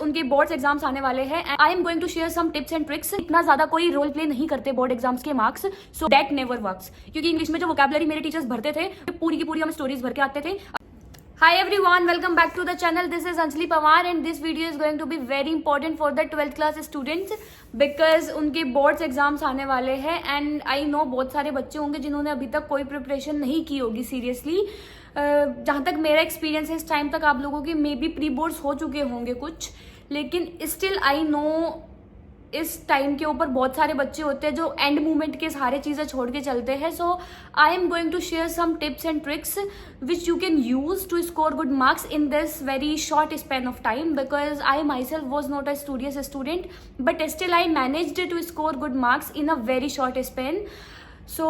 उनके boards exams आने वाले हैं। I am going to share some tips and tricks. इतना ज्यादा कोई रोल प्ले नहीं करते बोर्ड एग्जाम्स के marks, so that never works. क्योंकि इंग्लिश में जो वोकैबुलरी मेरे टीचर्स भरते थे पूरी की पूरी हम स्टोरीज भर के आते थे। Hi everyone, welcome back to the channel. This is Anjali Pawar and this video is going to be very important for the 12th class students because उनके बोर्ड्स एग्जाम्स आने वाले हैं एंड आई नो बहुत सारे बच्चे होंगे जिन्होंने अभी तक कोई प्रिपरेशन नहीं की होगी सीरियसली। जहाँ तक मेरा एक्सपीरियंस है इस टाइम तक आप लोगों के मे बी प्री बोर्ड्स हो चुके होंगे कुछ, लेकिन स्टिल आई नो इस टाइम के ऊपर बहुत सारे बच्चे होते हैं जो एंड मोमेंट के सारे चीजें छोड़ के चलते हैं। So I am going to share some tips and tricks which you can use to score good marks in this very short span of time because I myself was not a studious student but still I managed to score good marks in a very short span. So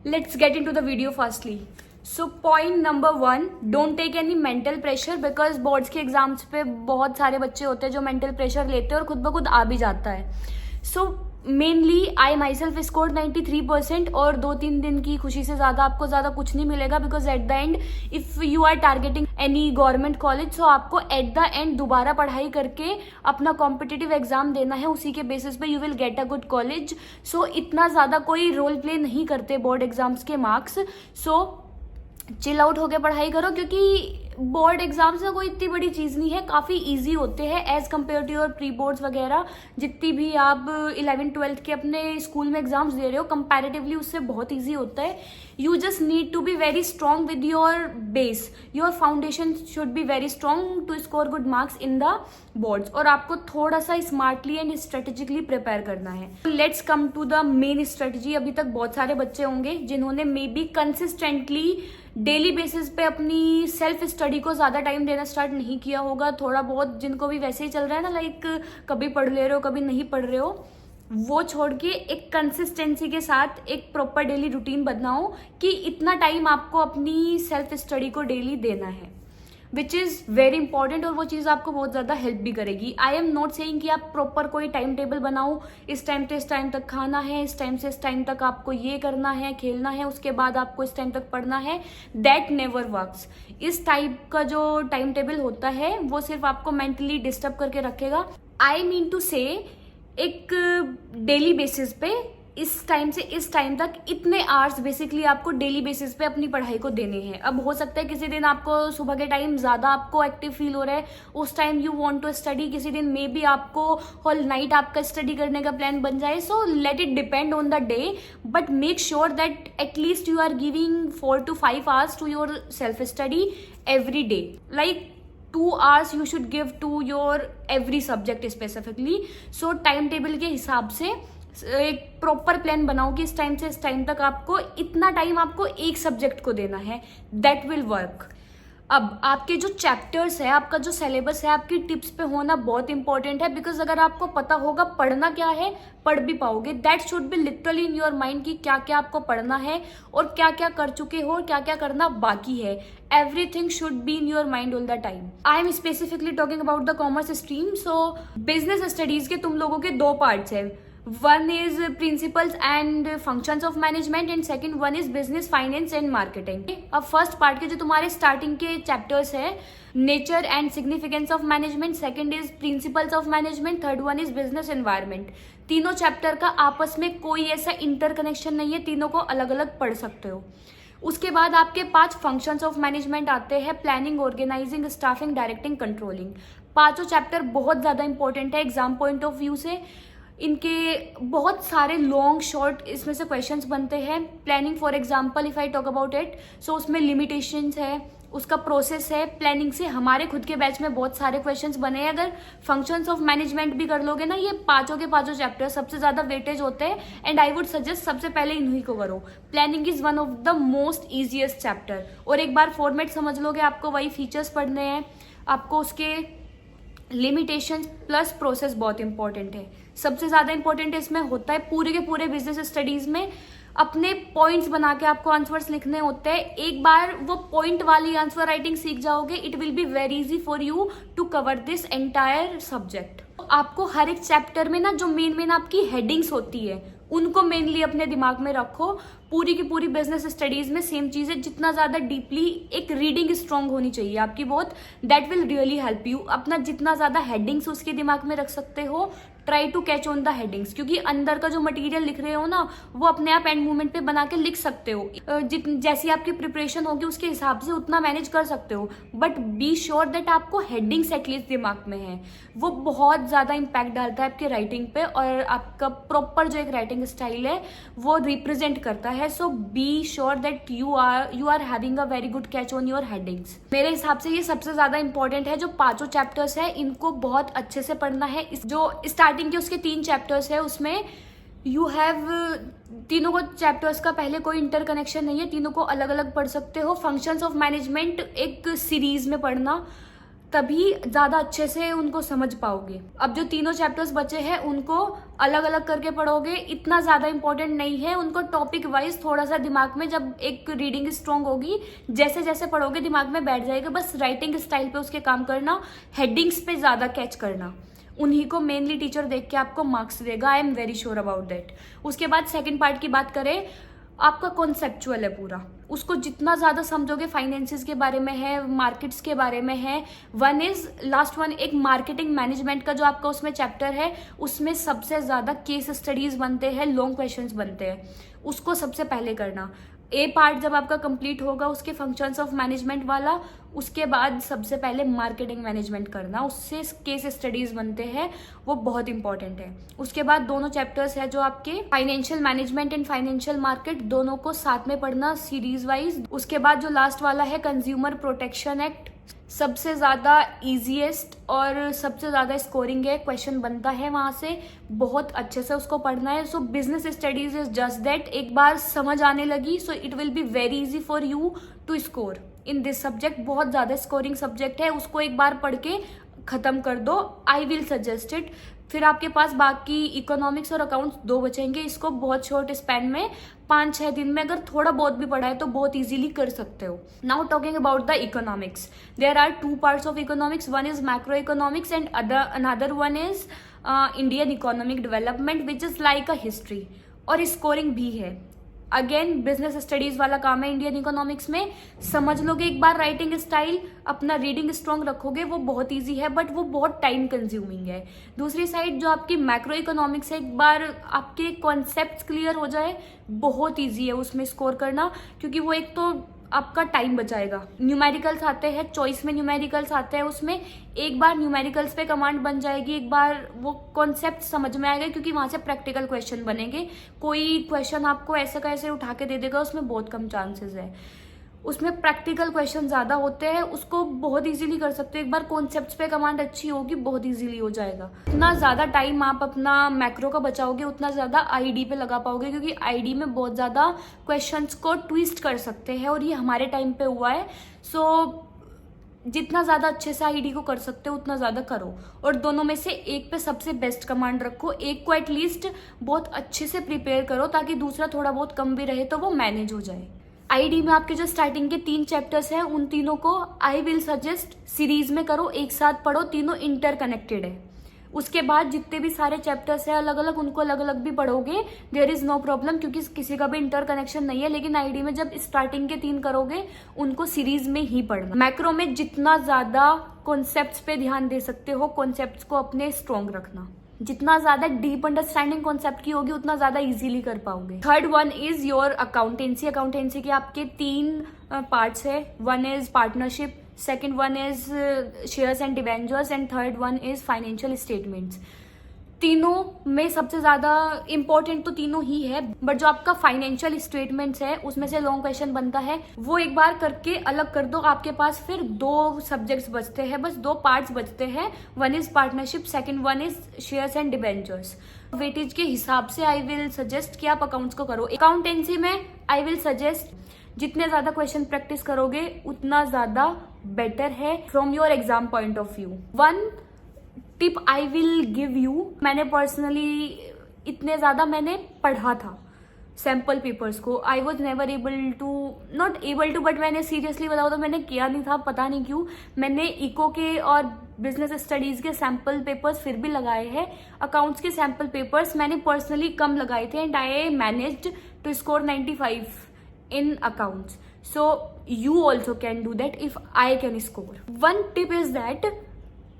let's get into the video firstly. So point number 1, don't take any mental pressure because boards के exams पे बहुत सारे बच्चे होते हैं जो mental pressure लेते हैं और खुद ब खुद आ भी जाता है। So mainly I my self score 93% और 2-3 दिन की खुशी से ज़्यादा आपको ज़्यादा कुछ नहीं मिलेगा because at the end if you are targeting any government college so आपको एट द एंड दोबारा पढ़ाई करके अपना कॉम्पिटिटिव एग्जाम देना है, उसी के बेसिस पे you will get a good college. So इतना ज़्यादा कोई रोल प्ले नहीं करते बोर्ड एग्जाम्स के मार्क्स। सो चिल आउट होके पढ़ाई करो क्योंकि बोर्ड एग्जाम्स में कोई इतनी बड़ी चीज़ नहीं है, काफ़ी इजी होते हैं as compare to your pre boards वगैरह। जितनी भी आप 11th-12th के अपने स्कूल में एग्जाम्स दे रहे हो कंपैरेटिवली उससे बहुत इजी होता है। You just need to be very strong with your base, your foundation should be very strong to score good marks in the boards और आपको थोड़ा सा स्मार्टली एंड स्ट्रेटेजिकली प्रिपेयर करना है। Let's come to the main strategy. अभी तक बहुत सारे बच्चे होंगे जिन्होंने maybe consistently daily basis पे अपनी सेल्फ स्टडी को ज़्यादा टाइम देना स्टार्ट नहीं किया होगा। थोड़ा बहुत जिनको भी वैसे ही चल रहा है ना, लाइक कभी पढ़ ले रहे हो कभी नहीं पढ़ रहे हो, वो छोड़ के एक कंसिस्टेंसी के साथ एक प्रॉपर डेली रूटीन बनाओ कि इतना टाइम आपको अपनी सेल्फ स्टडी को डेली देना है, विच इज़ वेरी इंपॉर्टेंट और वो चीज़ आपको बहुत ज़्यादा हेल्प भी करेगी। आई एम नॉट सेइंग कि आप प्रॉपर कोई टाइम टेबल बनाओ, इस टाइम से इस टाइम तक खाना है, इस टाइम से इस टाइम तक आपको ये करना है, खेलना है, उसके बाद आपको इस टाइम तक पढ़ना है। That never works. इस टाइप का जो टाइम टेबल होता है वो सिर्फ आपको मेंटली डिस्टर्ब करके रखेगा। आई मीन टू से एक डेली बेसिस पे इस टाइम से इस टाइम तक इतने आवर्स बेसिकली आपको डेली बेसिस पे अपनी पढ़ाई को देने हैं। अब हो सकता है किसी दिन आपको सुबह के टाइम ज़्यादा आपको एक्टिव फील हो रहा है, उस time you want to study, किसी दिन मे बी आपको होल नाइट आपका स्टडी करने का प्लान बन जाए। So let it depend on the day but make sure that at least you are giving 4 to 5 hours to your self study every day. Like 2 hours you should give to your every subject specifically. So time table के हिसाब से एक proper plan बनाओ कि इस time से इस time तक आपको इतना टाइम आपको एक सब्जेक्ट को देना है। That will work. अब आपके जो चैप्टर्स है, आपका जो सिलेबस है, आपकी टिप्स पे होना बहुत इंपॉर्टेंट है बिकॉज अगर आपको पता होगा पढ़ना क्या है पढ़ भी पाओगे। That should be literally in your mind कि क्या क्या आपको पढ़ना है और क्या क्या कर चुके हो और क्या क्या करना बाकी है। Everything should be in your mind all the time. I am specifically talking about the commerce stream. So business studies के तुम लोगों के 2 पार्ट्स है। One is principles and functions of management and second one is business, finance and marketing. अब first part के जो तुम्हारे starting के चैप्टर्स है, nature and significance of management, second is principles of management, third one is business environment. तीनों chapter का आपस में कोई ऐसा इंटरकनेक्शन नहीं है, तीनों को अलग अलग पढ़ सकते हो। उसके बाद आपके 5 फंक्शंस ऑफ मैनेजमेंट आते हैं, planning, organising, staffing, directing, controlling. पांचों चैप्टर बहुत ज़्यादा इंपॉर्टेंट है एग्जाम पॉइंट ऑफ व्यू से। इनके बहुत सारे लॉन्ग शॉर्ट इसमें से क्वेश्चंस बनते हैं। Planning for example if I talk about it, so उसमें लिमिटेशंस है, उसका प्रोसेस है। प्लानिंग से हमारे खुद के बैच में बहुत सारे क्वेश्चंस बने हैं। अगर फंक्शंस ऑफ मैनेजमेंट भी कर लोगे ना, ये पांचों के पांचों चैप्टर सबसे ज्यादा वेटेज होते हैं एंड आई वुड सजेस्ट सबसे पहले इन्हीं को करो। Planning is one of the most easiest chapter और एक बार फॉर्मेट समझ लोगे, आपको वही फीचर्स पढ़ने हैं, आपको उसके लिमिटेशंस प्लस प्रोसेस बहुत इंपॉर्टेंट है। सबसे ज्यादा इंपॉर्टेंट इसमें होता है पूरे के पूरे बिजनेस स्टडीज में अपने पॉइंट्स बना के आपको आंसर्स लिखने होते हैं। एक बार वो पॉइंट वाली आंसर राइटिंग सीख जाओगे, it will be very easy for you to cover this entire subject. आपको हर एक चैप्टर में ना जो मेन आपकी हेडिंग्स होती है उनको मेनली अपने दिमाग में रखो। पूरी की पूरी बिजनेस स्टडीज में सेम चीज है, जितना ज्यादा डीपली एक रीडिंग स्ट्रांग होनी चाहिए आपकी बहुत, that will really help you. अपना जितना ज्यादा हेडिंग्स उसके दिमाग में रख सकते हो, try to catch on the headings, क्योंकि अंदर का जो मटेरियल लिख रहे हो ना वो अपने आप एंड मूवमेंट पे बना के लिख सकते हो, जैसी आपकी प्रिपरेशन होगी उसके हिसाब से उतना मैनेज कर सकते हो, बट बी श्योर दैट आपको हेडिंग्स एटलीस्ट दिमाग में है। वो बहुत ज्यादा इम्पैक्ट डालता है आपके राइटिंग पे, और आपका प्रॉपर जो एक राइटिंग स्टाइल है वो रिप्रेजेंट करता है। So be sure that you are having a very good catch on your headings. मेरे हिसाब से ये सबसे ज्यादा इंपॉर्टेंट है। जो 5 चैप्टर्स है इनको बहुत अच्छे से पढ़ना है। जो स्टार्टिंग के उसके 3 चैप्टर्स है उसमें यू हैव, तीनों को चैप्टर्स का पहले कोई इंटरकनेक्शन नहीं है, तीनों को अलग अलग पढ़ सकते हो। फंक्शंस ऑफ मैनेजमेंट एक सीरीज में पढ़ना, तभी ज्यादा अच्छे से उनको समझ पाओगे। अब जो तीनों चैप्टर्स बचे हैं उनको अलग अलग करके पढ़ोगे, इतना ज्यादा इंपॉर्टेंट नहीं है। उनको टॉपिक वाइज थोड़ा सा दिमाग में, जब एक रीडिंग स्ट्रांग होगी जैसे जैसे पढ़ोगे दिमाग में बैठ जाएगा। बस राइटिंग स्टाइल पे उसके काम करना, हेडिंग्स पे ज्यादा कैच करना, उन्हीं को मेनली टीचर देख के आपको मार्क्स देगा। I am very sure about that. उसके बाद सेकंड पार्ट की बात करें, आपका कॉन्सेप्चुअल है पूरा, उसको जितना ज्यादा समझोगे, फाइनेंसेस के बारे में है, मार्केट्स के बारे में है। लास्ट वन एक मार्केटिंग मैनेजमेंट का जो आपका उसमें चैप्टर है, उसमें सबसे ज्यादा केस स्टडीज बनते हैं, लॉन्ग क्वेश्चंस बनते हैं, उसको सबसे पहले करना। ए पार्ट जब आपका कंप्लीट होगा उसके फंक्शंस ऑफ मैनेजमेंट वाला, उसके बाद सबसे पहले मार्केटिंग मैनेजमेंट करना, उससे केस स्टडीज बनते हैं, वो बहुत इंपॉर्टेंट है। उसके बाद दोनों चैप्टर्स है जो आपके financial management and financial market, दोनों को साथ में पढ़ना सीरीज वाइज। उसके बाद जो लास्ट वाला है कंज्यूमर प्रोटेक्शन एक्ट, सबसे ज्यादा इजीएस्ट और सबसे ज्यादा स्कोरिंग है, क्वेश्चन बनता है वहां से, बहुत अच्छे से उसको पढ़ना है। So business studies is just that, एक बार समझ आने लगी so it will be very easy for you to score in this subject. बहुत ज्यादा स्कोरिंग सब्जेक्ट है, उसको एक बार पढ़ के खत्म कर दो, आई विल सजेस्ट इट। फिर आपके पास बाकी इकोनॉमिक्स और अकाउंट्स 2 बचेंगे, इसको बहुत शॉर्ट स्पैन में 5-6 दिन में अगर थोड़ा बहुत भी पढ़ा है तो बहुत इजीली कर सकते हो। Now talking about the economics, there are 2 parts of economics, one is macro economics and another one is Indian economic development which is like a history, और स्कोरिंग भी है। अगेन बिजनेस स्टडीज वाला काम है Indian economics में। समझ लोगे एक बार राइटिंग स्टाइल, अपना रीडिंग स्ट्रांग रखोगे, वो बहुत इजी है, बट वो बहुत टाइम कंज्यूमिंग है। दूसरी साइड जो आपकी मैक्रो इकोनॉमिक्स है, एक बार आपके कॉन्सेप्ट्स क्लियर हो जाए, बहुत इजी है उसमें स्कोर करना, क्योंकि वो एक तो आपका टाइम बचाएगा। न्यूमेरिकल्स आते हैं, चॉइस में न्यूमेरिकल्स आते हैं, उसमें एक बार न्यूमेरिकल्स पे कमांड बन जाएगी, एक बार वो कॉन्सेप्ट समझ में आएगा, क्योंकि वहां से प्रैक्टिकल क्वेश्चन बनेंगे। कोई क्वेश्चन आपको ऐसा कैसे उठा के दे देगा, उसमें बहुत कम चांसेस है, उसमें प्रैक्टिकल क्वेश्चन ज्यादा होते हैं, उसको बहुत इजीली कर सकते हो। एक बार कॉन्सेप्ट्स पे कमांड अच्छी होगी, बहुत इजीली हो जाएगा। इतना ज्यादा टाइम आप अपना मैक्रो का बचाओगे, उतना ज्यादा आईडी पे लगा पाओगे, क्योंकि आईडी में बहुत ज्यादा क्वेश्चंस को ट्विस्ट कर सकते हैं, और ये हमारे टाइम पे हुआ है। सो जितना ज्यादा अच्छे से आईडी को कर सकते हो उतना ज्यादा करो, और दोनों में से एक पे सबसे बेस्ट कमांड रखो, एक को एटलीस्ट बहुत अच्छे से प्रिपेयर करो, ताकि दूसरा थोड़ा बहुत कम भी रहे तो वो मैनेज हो जाए। आईडी में आपके जो स्टार्टिंग के 3 चैप्टर्स हैं, उन तीनों को आई विल सजेस्ट सीरीज में करो, एक साथ पढ़ो, तीनों इंटरकनेक्टेड है। उसके बाद जितने भी सारे चैप्टर्स हैं अलग अलग, उनको अलग अलग भी पढ़ोगे, देयर इज नो प्रॉब्लम, क्योंकि किसी का भी इंटरकनेक्शन नहीं है। लेकिन आईडी में जब स्टार्टिंग के 3 करोगे, उनको सीरीज में ही पढ़ना। मैक्रो में जितना ज्यादा कॉन्सेप्ट्स पे ध्यान दे सकते हो, कॉन्सेप्ट्स को अपने स्ट्रॉन्ग रखना, जितना ज्यादा डीप अंडरस्टैंडिंग कॉन्सेप्ट की होगी उतना ज्यादा इजीली कर पाओगे। Third one is your accountancy. Accountancy के आपके 3 पार्ट्स है, one is partnership, second one is shares and debentures, and third one is financial statements. तीनों में सबसे ज्यादा इंपॉर्टेंट तो तीनों ही है, बट जो आपका फाइनेंशियल स्टेटमेंट्स है उसमें से लॉन्ग क्वेश्चन बनता है, वो एक बार करके अलग कर दो। आपके पास फिर 2 सब्जेक्ट्स बचते हैं, बस 2 पार्ट्स बचते हैं, one is partnership, second one is shares and debentures. Weightage के हिसाब से आई विल सजेस्ट कि आप अकाउंट्स को करो। अकाउंटेंसी में आई विल सजेस्ट जितने ज्यादा क्वेश्चन प्रैक्टिस करोगे उतना ज्यादा बेटर है from your exam point of view. One tip I will give you, मैंने पर्सनली इतने ज्यादा मैंने पढ़ा था सैम्पल पेपर्स को, I was never able to, not able to, but मैंने सीरियसली बताऊँ तो मैंने किया नहीं था, पता नहीं क्यों। मैंने इको के और बिजनेस स्टडीज के सैम्पल पेपर्स फिर भी लगाए हैं, अकाउंट्स के सैम्पल पेपर्स मैंने पर्सनली कम लगाए थे, and I managed to score 95 in accounts. So you also can do that if I can score. One tip is that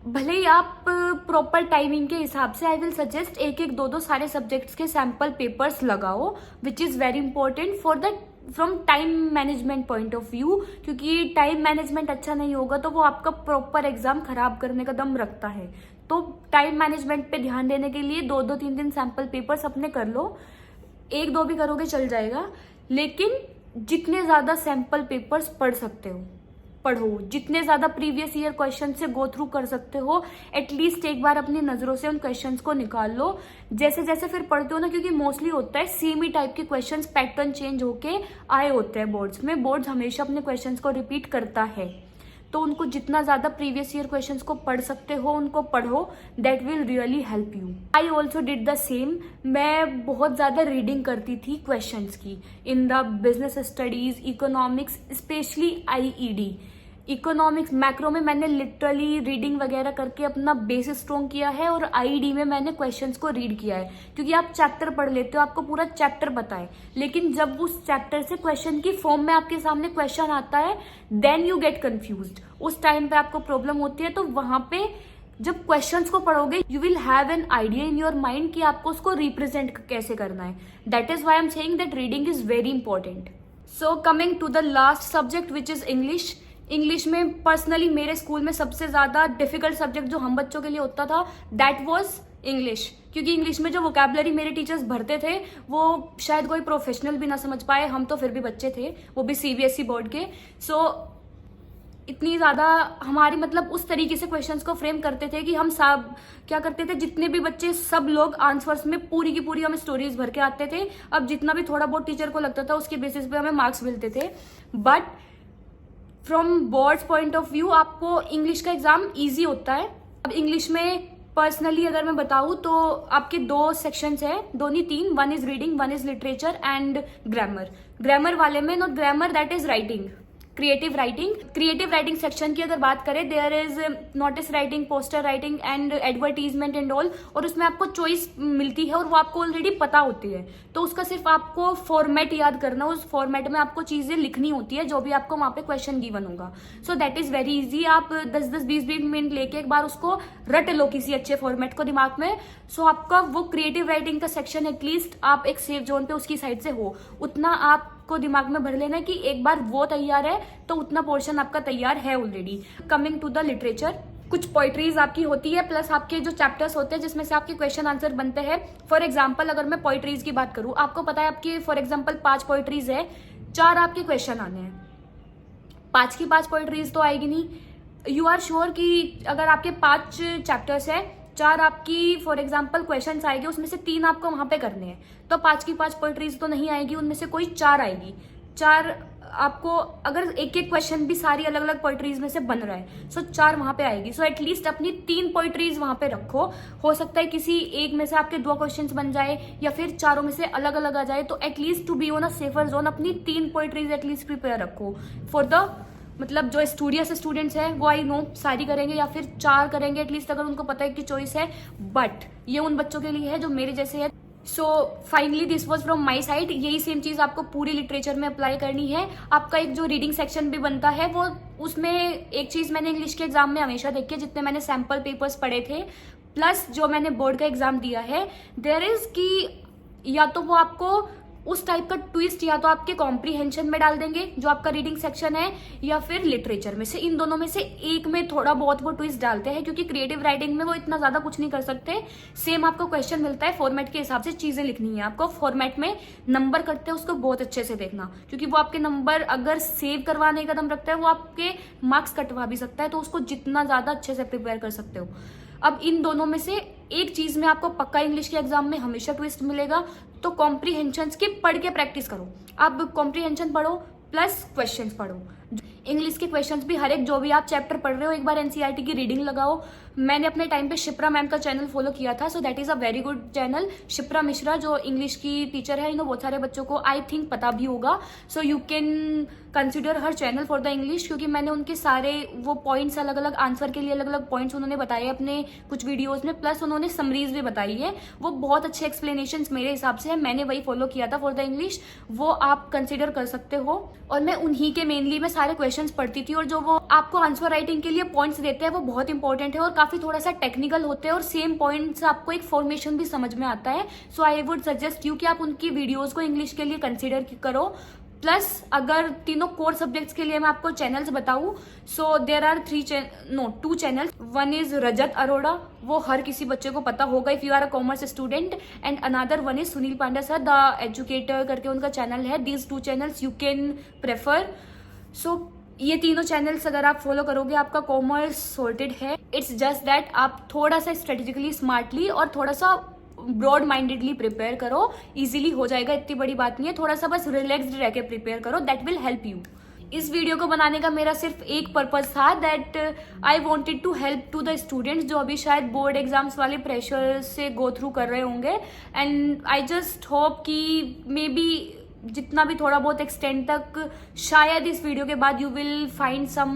भले ही आप प्रॉपर टाइमिंग के हिसाब से आई विल सजेस्ट एक एक दो दो सारे सब्जेक्ट्स के सैम्पल पेपर्स लगाओ, which is very important for that from time management point of view, क्योंकि टाइम मैनेजमेंट अच्छा नहीं होगा तो वो आपका प्रॉपर एग्जाम खराब करने का दम रखता है. तो टाइम मैनेजमेंट पे ध्यान देने के लिए 2-2 3 सैम्पल पेपर्स अपने कर लो. 1-2 भी करोगे चल जाएगा, लेकिन जितने ज्यादा सैम्पल पेपर्स पढ़ सकते हो पढ़ो, जितने ज्यादा प्रीवियस ईयर क्वेश्चन से गो थ्रू कर सकते हो एटलीस्ट एक बार अपनी नजरों से उन क्वेश्चंस को निकाल लो. जैसे जैसे फिर पढ़ते हो ना, क्योंकि मोस्टली होता है सेम ही टाइप के क्वेश्चंस पैटर्न चेंज होके आए होते हैं बोर्ड्स में. बोर्ड्स हमेशा अपने क्वेश्चंस को रिपीट करता है, तो उनको जितना ज्यादा प्रीवियस ईयर क्वेश्चंस को पढ़ सकते हो उनको पढ़ो. That will really help you. I also did the same. मैं बहुत ज्यादा रीडिंग करती थी क्वेश्चंस की in the business studies, economics, specially IED. Economics macro में मैंने लिटरली रीडिंग वगैरह करके अपना बेस स्ट्रॉन्ग किया है, और IED में मैंने क्वेश्चंस को रीड किया है, क्योंकि आप चैप्टर पढ़ लेते हो, आपको पूरा चैप्टर पता है, लेकिन जब उस चैप्टर से क्वेश्चन की फॉर्म में आपके सामने क्वेश्चन आता है देन यू गेट कंफ्यूज्ड. उस टाइम पे आपको प्रॉब्लम होती है. तो वहां पे जब क्वेश्चंस को पढ़ोगे you will have an idea in your mind कि आपको उसको रिप्रेजेंट कैसे करना है. That is why I am saying that reading is very important. So coming to the last subject which is English. English में personally मेरे school में सबसे ज्यादा डिफिकल्ट सब्जेक्ट जो हम बच्चों के लिए होता था दैट वाज इंग्लिश, क्योंकि इंग्लिश में जो वोकैबुलरी मेरे टीचर्स भरते थे वो शायद कोई प्रोफेशनल भी ना समझ पाए. हम तो फिर भी बच्चे थे, वो भी CBSE बोर्ड के. सो इतनी ज्यादा हमारी मतलब उस तरीके से क्वेश्चंस को फ्रेम करते थे कि हम सब क्या करते थे, जितने भी बच्चे सब लोग आंसर्स में पूरी की पूरी हमें स्टोरीज भर के आते थे. अब जितना भी थोड़ा बहुत टीचर को लगता था उसके बेसिस पे हमें मार्क्स मिलते थे. But from boards point of view आपको इंग्लिश का एग्जाम इजी होता है. अब इंग्लिश में पर्सनली अगर मैं बताऊं तो आपके 2 सेक्शंस है, 2 नहीं 3. 1 is reading, 1 is literature and grammar. Grammar वाले में not grammar, that is writing, creative writing. Creative writing section की अगर बात करें, there is notice writing, poster writing and advertisement and all, और उसमें आपको चॉइस मिलती है और वो आपको ऑलरेडी पता होती है. तो उसका सिर्फ आपको फॉर्मेट याद करना, उस फॉर्मेट में आपको चीजें लिखनी होती है जो भी आपको वहां पे क्वेश्चन गिवन होगा. So that is very easy. आप 10-20 मिनट लेके एक बार उसको रट लो किसी अच्छे फॉर्मेट को दिमाग में. सो आपका वो क्रिएटिव राइटिंग का सेक्शन एटलीस्ट आप एक सेफ जोन पे उसकी साइड से हो, उतना आपको दिमाग में भर लेना है कि एक बार वो तैयार है तो उतना पोर्शन आपका तैयार है already. Coming to the literature, कुछ पोइट्रीज आपकी होती है प्लस आपके जो चैप्टर्स होते हैं जिसमें से आपके क्वेश्चन आंसर बनते हैं. फॉर एग्जाम्पल अगर मैं पोइट्रीज की बात करूं, आपको पता है आपकी फॉर एग्जाम्पल 5 पोइट्रीज है, 4 आपके क्वेश्चन आने हैं. 5 की 5 पोइट्रीज तो आएगी नहीं. यू आर श्योर कि अगर आपके 5 चैप्टर्स है, 4 आपकी फॉर एग्जाम्पल क्वेश्चन आएगी, उसमें से 3 आपको वहां पे करने हैं, तो 5 की 5 पोइट्रीज तो नहीं आएगी, उनमें से कोई 4 आएगी. 4 आपको अगर एक एक क्वेश्चन भी सारी अलग अलग पोइट्रीज में से बन रहा है, सो 4 वहां पे आएगी. सो एटलीस्ट अपनी 3 पोइट्रीज वहां पे रखो. हो सकता है किसी एक में से आपके 2 क्वेश्चंस बन जाए या फिर चारों में से अलग अलग आ जाए, तो at least to be on a safer zone अपनी 3 पोइट्रीज एटलीस्ट प्रिपेयर रखो. फॉर द मतलब जो स्टूडियस स्टूडेंट्स हैं वो आई नो सारी करेंगे या फिर 4 करेंगे एटलीस्ट अगर उनको पता है कि चॉइस है, बट ये उन बच्चों के लिए है जो मेरे जैसे है. So finally this was from my side. यही सेम चीज आपको पूरी लिटरेचर में अप्लाई करनी है. आपका एक जो रीडिंग सेक्शन भी बनता है वो उसमें एक चीज मैंने इंग्लिश के एग्जाम में हमेशा देखी है, जितने मैंने सैम्पल पेपर्स पढ़े थे प्लस जो मैंने बोर्ड का एग्जाम दिया है, देयर इज कि या तो वो आपको उस टाइप का ट्विस्ट या तो आपके कॉम्प्रीहेंशन में डाल देंगे जो आपका रीडिंग सेक्शन है, या फिर लिटरेचर में से, इन दोनों में से एक में थोड़ा बहुत वो ट्विस्ट डालते हैं, क्योंकि क्रिएटिव राइटिंग में वो इतना ज्यादा कुछ नहीं कर सकते. सेम आपको क्वेश्चन मिलता है, फॉर्मेट के हिसाब से चीजें लिखनी है आपको. फॉर्मेट में नंबर करते हैं उसको बहुत अच्छे से देखना, क्योंकि वो आपके नंबर अगर सेव करवाने का दम रखता है वो आपके मार्क्स कटवा भी सकता है, तो उसको जितना ज्यादा अच्छे से प्रिपेयर कर सकते हो. अब इन दोनों में से एक चीज में आपको पक्का इंग्लिश के एग्जाम में हमेशा ट्विस्ट मिलेगा, तो कॉम्प्रीहेंशन की पढ़ के प्रैक्टिस करो. आप कॉम्प्रीहेंशन पढ़ो प्लस क्वेश्चंस पढ़ो. इंग्लिश के क्वेश्चंस भी हर एक जो भी आप चैप्टर पढ़ रहे हो एक बार NCERT की रीडिंग लगाओ, मैंने अपने टाइम पे शिप्रा मैम का चैनल फॉलो किया था, so that is a very good channel. Shipra Mishra जो इंग्लिश की टीचर है, बहुत सारे बच्चों को आई थिंक पता भी होगा, so you can consider her channel for the English, क्योंकि मैंने उनके सारे वो पॉइंट्स अलग अलग आंसर के लिए अलग अलग पॉइंट्स उन्होंने बताए अपने कुछ वीडियोस में, प्लस उन्होंने समरीज भी बताई है। वो बहुत अच्छे एक्सप्लेनेशंस मेरे हिसाब से है, मैंने वही फॉलो किया था फॉर द इंग्लिश, वो आप कंसिडर कर सकते हो। और मैं उन्हीं के मेनली मैं सारे क्वेश्चंस पढ़ती थी, और जो वो आपको आंसर राइटिंग के लिए पॉइंट्स देते हैं वो बहुत इंपॉर्टेंट है और काफी थोड़ा सा टेक्निकल होते हैं, और सेम पॉइंट्स आपको एक फॉर्मेशन भी समझ में आता है। सो आई वुड सजेस्ट यू कि आप उनकी वीडियोज को इंग्लिश के लिए कंसिडर करो। प्लस अगर तीनों कोर सब्जेक्ट्स के लिए मैं आपको चैनल्स बताऊं, so there are two channels. One is Rajat Arora, वो हर किसी बच्चे को पता होगा if you are a commerce student, and another one is Sunil Panda sir the educator करके उनका चैनल है। These two channels you can prefer. So ये तीनों चैनल्स अगर आप फॉलो करोगे, आपका कॉमर्स सॉर्टेड है। इट्स जस्ट दैट आप थोड़ा सा स्ट्रेटेजिकली स्मार्टली और थोड़ा सा ब्रॉड माइंडेडली प्रिपेयर करो, इजीली हो जाएगा, इतनी बड़ी बात नहीं है। थोड़ा सा बस रिलैक्स्ड रह के प्रिपेयर करो, दैट विल हेल्प यू। इस वीडियो को बनाने का मेरा सिर्फ एक पर्पस था, that I wanted to help to the students जो अभी शायद बोर्ड एग्जाम्स वाले प्रेशर से गो थ्रू कर रहे होंगे, एंड आई जस्ट होप कि मे बी जितना भी थोड़ा बहुत एक्सटेंड तक शायद इस वीडियो के बाद you will find some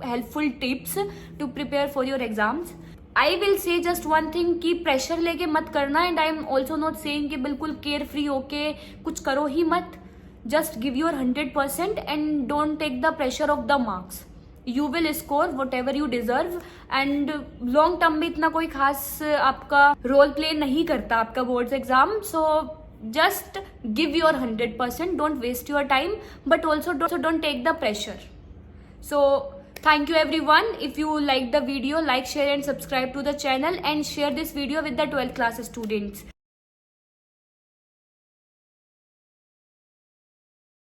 helpful tips to prepare for your exams. I will say just one thing कि प्रेशर लेके मत करना, and I am also not saying कि बिल्कुल केयर फ्री होके कुछ करो ही मत। Just give your 100% and don't take the pressure of the marks. You will score whatever you deserve, and long term में इतना कोई खास आपका रोल प्ले नहीं करता आपका boards exam. So just give your 100%, don't waste your time, but also don't take the pressure. So thank you everyone. If you like the video, like, share and subscribe to the channel, and share this video with the 12th class students.